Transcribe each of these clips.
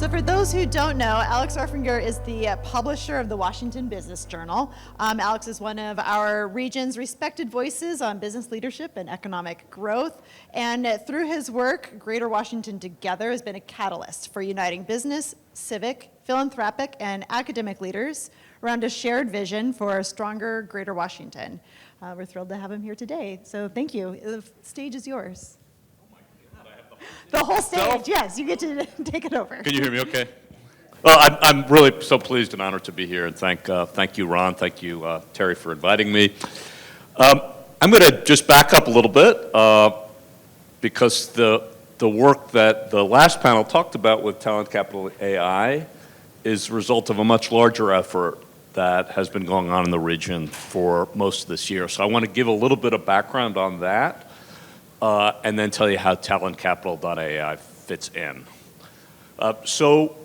So for those who don't know, Alex Orfinger is the publisher of the Washington Business Journal. Alex is one of our region's respected voices on business leadership and economic growth. And through his work, Greater Washington Together has been a catalyst for uniting business, civic, philanthropic, and academic leaders around a shared vision for a stronger Greater Washington. We're thrilled to have him here today. So thank you. The stage is yours. The whole stage, yes, you get to take it over. Can you hear me okay? Well, I'm really so pleased and honored to be here, and thank you, Ron, thank you, Terry, for inviting me. I'm going to just back up a little bit because the work that the last panel talked about with Talent Capital AI is the result of a much larger effort that has been going on in the region for most of this year. So I want to give a little bit of background on that. And then tell you how talentcapital.ai fits in. So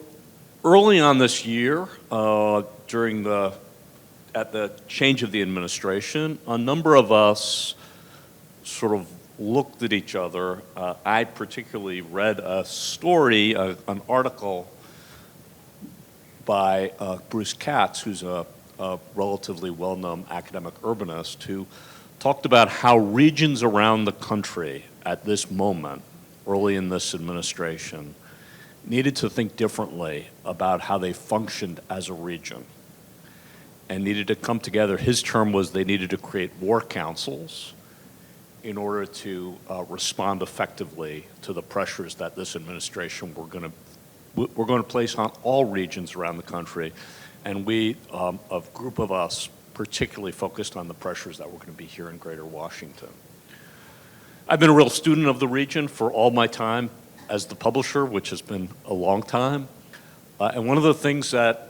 early on this year, at the change of the administration, a number of us sort of looked at each other. I particularly read a story, an article by Bruce Katz, who's a relatively well-known academic urbanist, who talked about how regions around the country at this moment, early in this administration, needed to think differently about how they functioned as a region and needed to come together. His term was they needed to create war councils in order to respond effectively to the pressures that this administration we're going to place on all regions around the country. And we, a group of us, particularly focused on the pressures that we're going to be here in Greater Washington. I've been a real student of the region for all my time as the publisher, which has been a long time. And one of the things that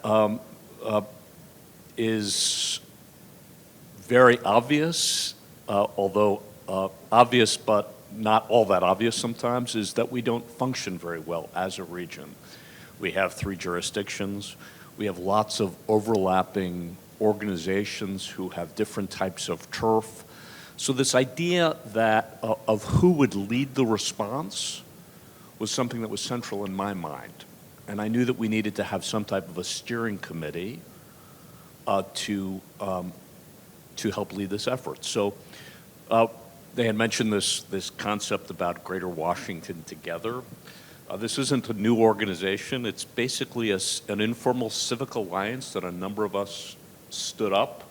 is very obvious, although obvious but not all that obvious sometimes, is that we don't function very well as a region. We have 3 jurisdictions. We have lots of overlapping organizations who have different types of turf. So this idea that of who would lead the response was something that was central in my mind. And I knew that we needed to have some type of a steering committee to help lead this effort. So they had mentioned this concept about Greater Washington Together. This isn't a new organization. It's basically an informal civic alliance that a number of us stood up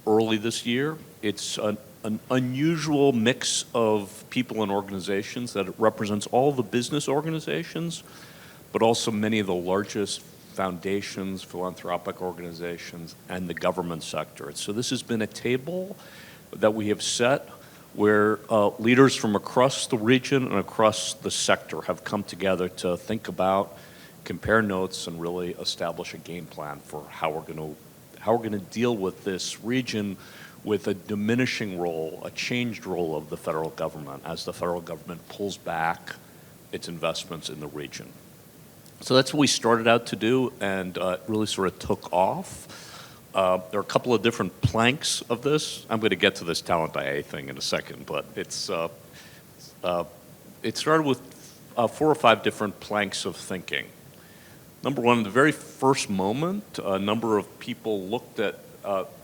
early this year. It's an unusual mix of people and organizations that represents all the business organizations, but also many of the largest foundations, philanthropic organizations, and the government sector. So this has been a table that we have set where leaders from across the region and across the sector have come together to think about, compare notes, and really establish a game plan for how we're going to deal with this region with a diminishing role, a changed role of the federal government as the federal government pulls back its investments in the region. So that's what we started out to do, and it really sort of took off. There are a couple of different planks of this. I'm going to get to this talent IA thing in a second, but it started with 4 or 5 different planks of thinking. Number one, the very first moment, a number of people looked at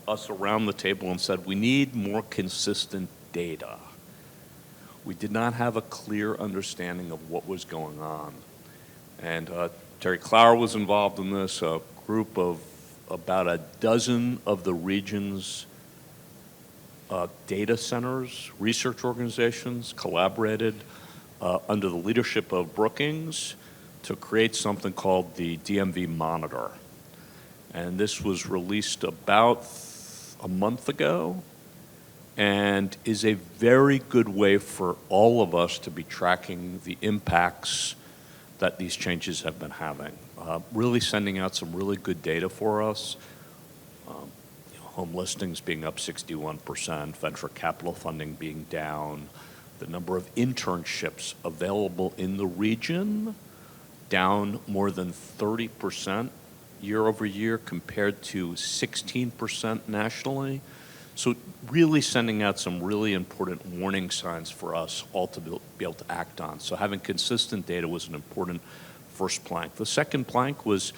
us around the table and said, we need more consistent data. We did not have a clear understanding of what was going on. And Terry Clower was involved in this, a group of about a dozen of the region's data centers, research organizations collaborated under the leadership of Brookings to create something called the DMV Monitor. And this was released about a month ago and is a very good way for all of us to be tracking the impacts that these changes have been having. Really sending out some really good data for us. Home listings being up 61%, venture capital funding being down, the number of internships available in the region down more than 30% year over year compared to 16% nationally. So really sending out some really important warning signs for us all to be able to act on. So having consistent data was an important first plank. The second plank was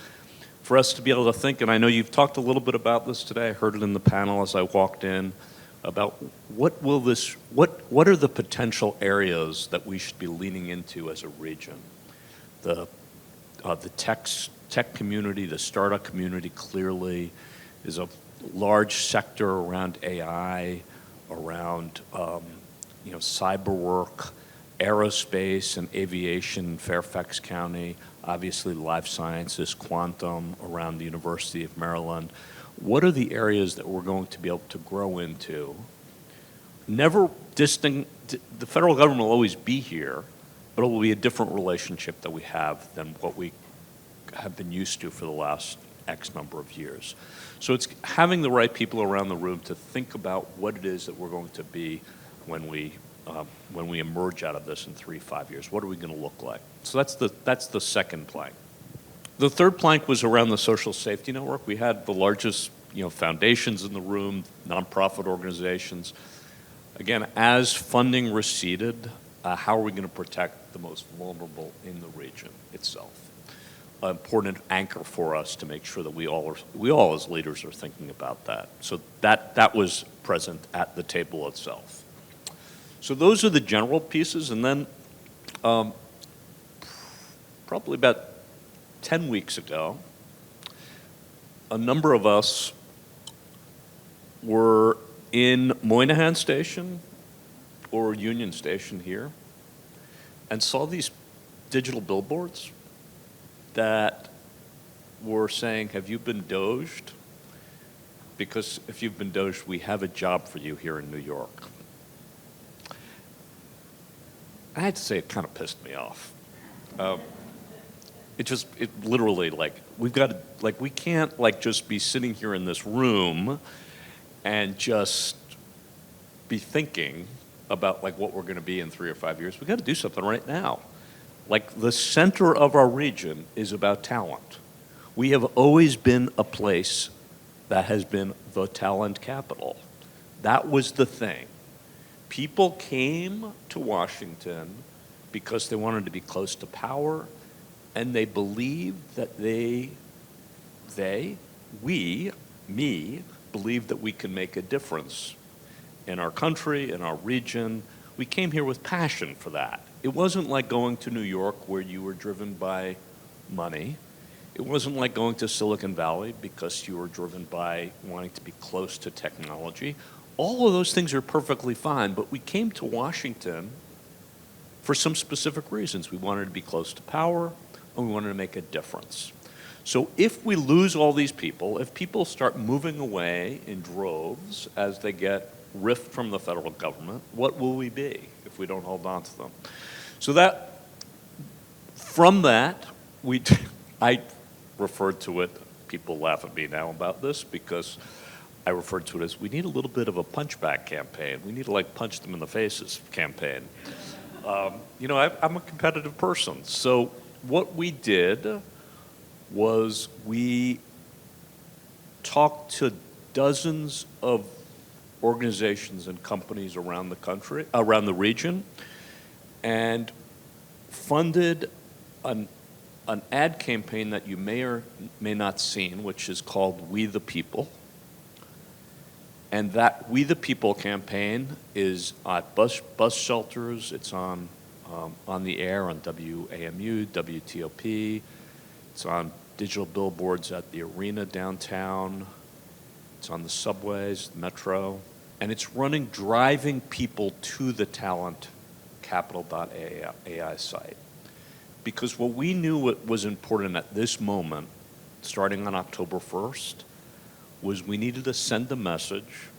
for us to be able to think, and I know you've talked a little bit about this today, I heard it in the panel as I walked in, about what are the potential areas that we should be leaning into as a region. The tech community, the startup community clearly is a large sector around AI, around cyber work, aerospace and aviation in Fairfax County, obviously life sciences, quantum around the University of Maryland. What are the areas that we're going to be able to grow into? The federal government will always be here, but it will be a different relationship that we have than what we have been used to for the last X number of years. So it's having the right people around the room to think about what it is that we're going to be when we emerge out of this in 3-5 years. What are we going to look like? So that's the second plank. The third plank was around the social safety network. We had the largest foundations in the room, nonprofit organizations. Again, as funding receded, how are we going to protect the most vulnerable in the region itself? An important anchor for us to make sure that we all as leaders are thinking about that. So that was present at the table itself. So those are the general pieces, and then probably about 10 weeks ago, a number of us were in Moynihan Station or Union Station here and saw these digital billboards that were saying, have you been doged? Because if you've been doged, we have a job for you here in New York. I had to say it kind of pissed me off. It literally, we can't just be sitting here in this room and just be thinking about what we're going to be in 3 or 5 years. We've got to do something right now. The center of our region is about talent. We have always been a place that has been the talent capital. That was the thing. People came to Washington because they wanted to be close to power, and they believed that we, me, believed that we can make a difference in our country, in our region. We came here with passion for that. It wasn't like going to New York where you were driven by money. It wasn't like going to Silicon Valley because you were driven by wanting to be close to technology. All of those things are perfectly fine, but we came to Washington for some specific reasons. We wanted to be close to power, and we wanted to make a difference. So if we lose all these people, if people start moving away in droves as they get rift from the federal government, what will we be if we don't hold on to them? So from that, I referred to it, people laugh at me now about this because I referred to it as we need a little bit of a punchback campaign. We need to punch them in the faces campaign. I'm a competitive person. So what we did was we talked to dozens of organizations and companies around the country, around the region, and funded an ad campaign that you may or may not seen, which is called We the People. And that We the People campaign is at bus shelters. It's on the air on WAMU, WTOP. It's on digital billboards at the arena downtown. It's on the subways, the metro. And it's driving people to the talentcapital.ai site. Because what we knew was important at this moment, starting on October 1st, was we needed to send a message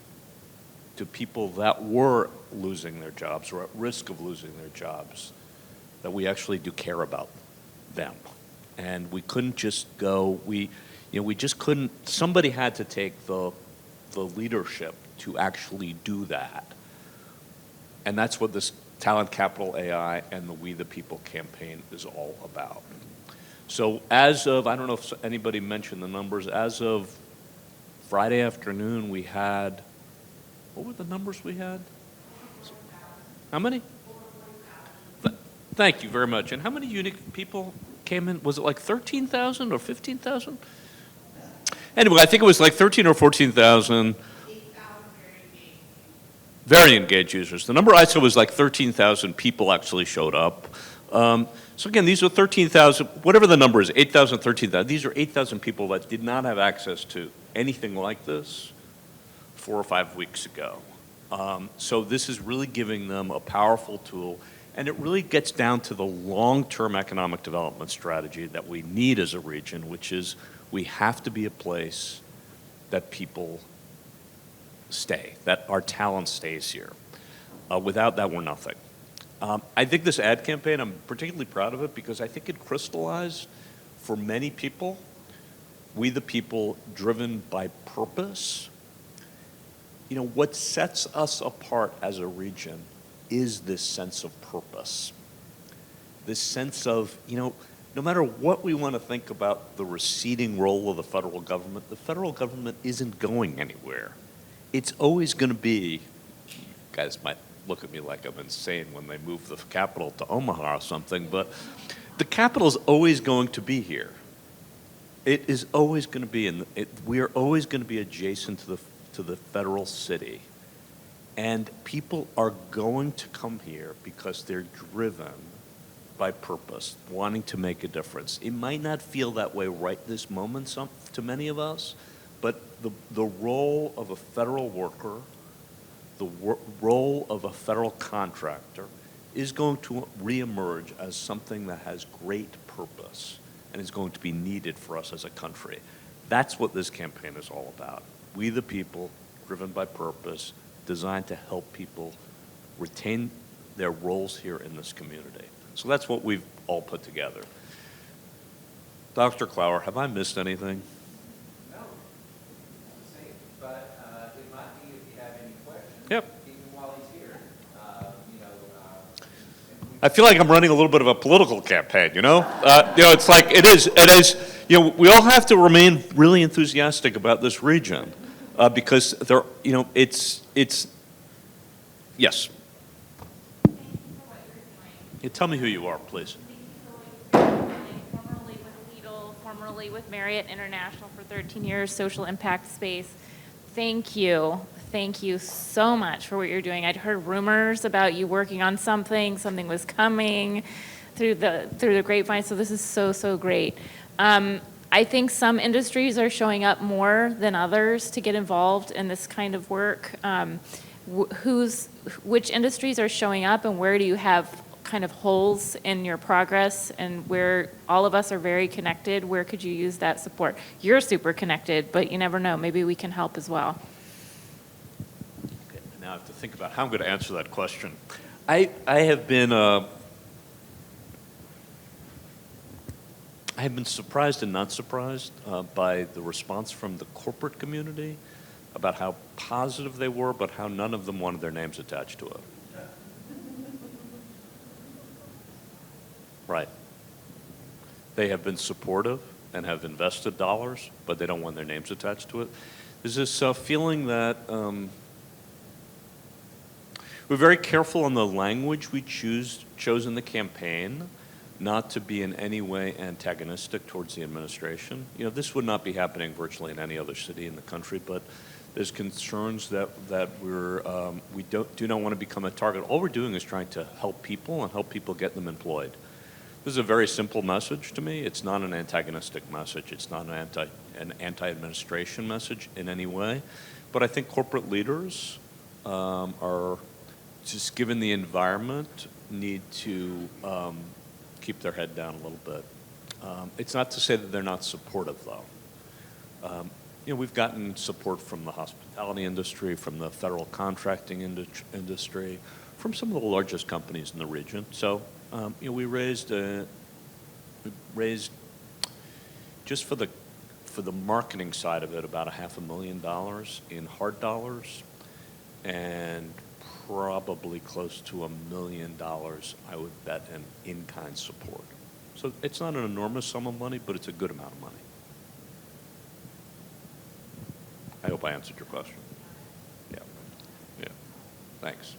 to people that were losing their jobs or at risk of losing their jobs, that we actually do care about them. And we couldn't just go, we just couldn't, somebody had to take the leadership to actually do that. And that's what this Talent Capital AI and the We the People campaign is all about. So as of, I don't know if anybody mentioned the numbers, as of Friday afternoon, we had, what were the numbers we had? How many? Thank you very much. And how many unique people came in, was it like 13,000 or 15,000? Anyway, I think it was like 13 or 14,000. Very engaged users. The number I saw was like 13,000 people actually showed up. So again, these are 13,000, whatever the number is, 8,000, 13,000. These are 8,000 people that did not have access to anything like this 4 or 5 weeks ago. So this is really giving them a powerful tool, and it really gets down to the long-term economic development strategy that we need as a region, which is we have to be a place that people stay, that our talent stays here. Without that, we're nothing. I think this ad campaign, I'm particularly proud of it because I think it crystallized for many people, we the people driven by purpose. You know, what sets us apart as a region is this sense of purpose. This sense of, you know, no matter what we want to think about the receding role of the federal government isn't going anywhere. It's always going to be, you guys might look at me like I'm insane when they move the capital to Omaha or something, but the capital is always going to be here. It is always going to be, we are always going to be adjacent to the federal city. And people are going to come here because they're driven by purpose, wanting to make a difference. It might not feel that way right this moment to many of us, but the role of a federal worker, the role of a federal contractor is going to reemerge as something that has great purpose and is going to be needed for us as a country. That's what this campaign is all about. We the people, driven by purpose, designed to help people retain their roles here in this community. So that's what we've all put together. Dr. Clower, have I missed anything? No, it's the same, but it might be if you have any questions. Yep. Even while he's here, I feel like I'm running a little bit of a political campaign, you know? It's like, it is, we all have to remain really enthusiastic about this region because there, it's, yes. Yeah, tell me who you are, please. Formerly with Lidl, formerly with Marriott International for 13 years, social impact space. Thank you. Thank you so much for what you're doing. I'd heard rumors about you working on something was coming through the grapevine, so this is so great. I think some industries are showing up more than others to get involved in this kind of work. Which industries are showing up, and where do you have kind of holes in your progress, and where all of us are very connected, where could you use that support? You're super connected, but you never know, maybe we can help as well. Okay, now I have to think about how I'm going to answer that question. I have been surprised and not surprised by the response from the corporate community about how positive they were, but how none of them wanted their names attached to it. Right. They have been supportive and have invested dollars, but they don't want their names attached to it. There's this feeling that we're very careful on the language we chose in the campaign, not to be in any way antagonistic towards the administration. This would not be happening virtually in any other city in the country, but there's concerns that we do not want to become a target. All we're doing is trying to help people and help people get them employed. This is a very simple message to me. It's not an antagonistic message. It's not an anti-administration message in any way. But I think corporate leaders are, just given the environment, need to keep their head down a little bit. It's not to say that they're not supportive, though. We've gotten support from the hospitality industry, from the federal contracting industry, from some of the largest companies in the region. So, we raised just for the marketing side of it about $500,000 in hard dollars, and probably close to $1 million, I would bet, in in-kind support. So it's not an enormous sum of money, but it's a good amount of money. I hope I answered your question. Yeah. Thanks.